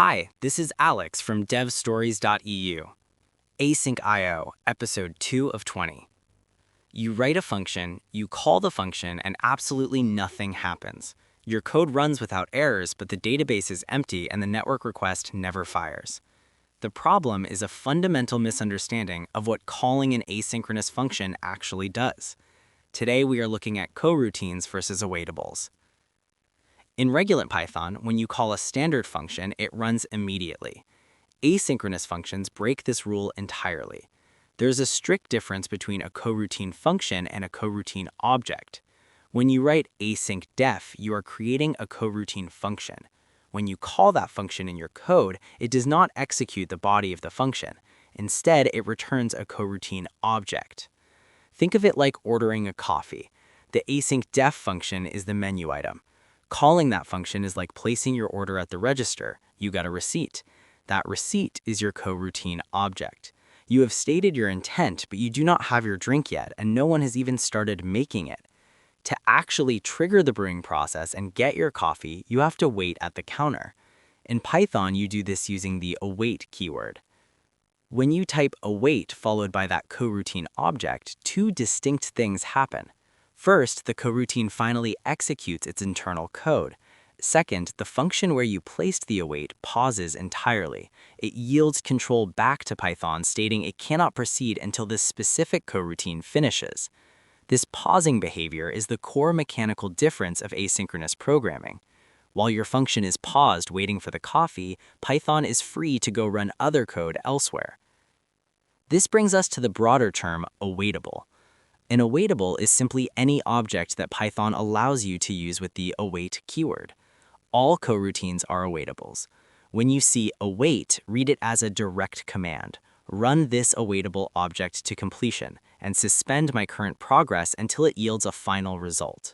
Hi, this is Alex from devstories.eu. Async IO, episode 2 of 20. You write a function, you call the function, and absolutely nothing happens. Your code runs without errors, but the database is empty and the network request never fires. The problem is a fundamental misunderstanding of what calling an asynchronous function actually does. Today we are looking at coroutines versus awaitables. In regular Python, when you call a standard function, it runs immediately. Asynchronous functions break this rule entirely. There's a strict difference between a coroutine function and a coroutine object. When you write async def, you are creating a coroutine function. When you call that function in your code, it does not execute the body of the function. Instead, it returns a coroutine object. Think of it like ordering a coffee. The async def function is the menu item. Calling that function is like placing your order at the register. You got a receipt. That receipt is your coroutine object. You have stated your intent, but you do not have your drink yet, and no one has even started making it. To actually trigger the brewing process and get your coffee, you have to wait at the counter. In Python, you do this using the await keyword. When you type await followed by that coroutine object, two distinct things happen. First, the coroutine finally executes its internal code. Second, the function where you placed the await pauses entirely. It yields control back to Python, stating it cannot proceed until this specific coroutine finishes. This pausing behavior is the core mechanical difference of asynchronous programming. While your function is paused waiting for the coffee, Python is free to go run other code elsewhere. This brings us to the broader term awaitable. An awaitable is simply any object that Python allows you to use with the await keyword. All coroutines are awaitables. When you see await, read it as a direct command. Run this awaitable object to completion and suspend my current progress until it yields a final result.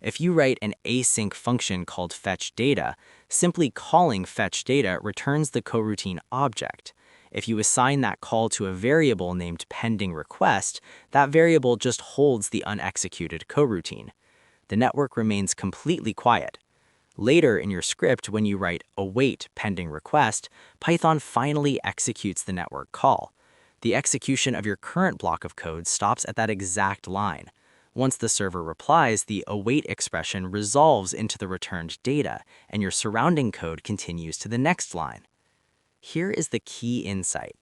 If you write an async function called fetchData, simply calling fetchData returns the coroutine object. If you assign that call to a variable named pendingRequest, that variable just holds the unexecuted coroutine. The network remains completely quiet. Later in your script, when you write await pendingRequest, Python finally executes the network call. The execution of your current block of code stops at that exact line. Once the server replies, the await expression resolves into the returned data, and your surrounding code continues to the next line. Here is the key insight.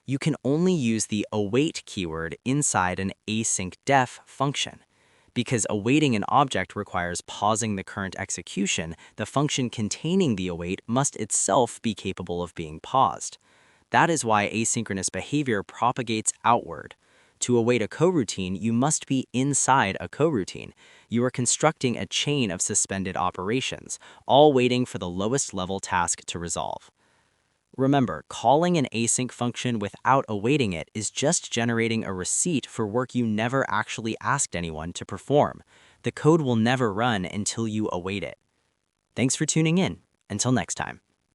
You can only use the await keyword inside an async def function. Because awaiting an object requires pausing the current execution, the function containing the await must itself be capable of being paused. That is why asynchronous behavior propagates outward. To await a coroutine, you must be inside a coroutine. You are constructing a chain of suspended operations, all waiting for the lowest level task to resolve. Remember, calling an async function without awaiting it is just generating a receipt for work you never actually asked anyone to perform. The code will never run until you await it. Thanks for tuning in. Until next time.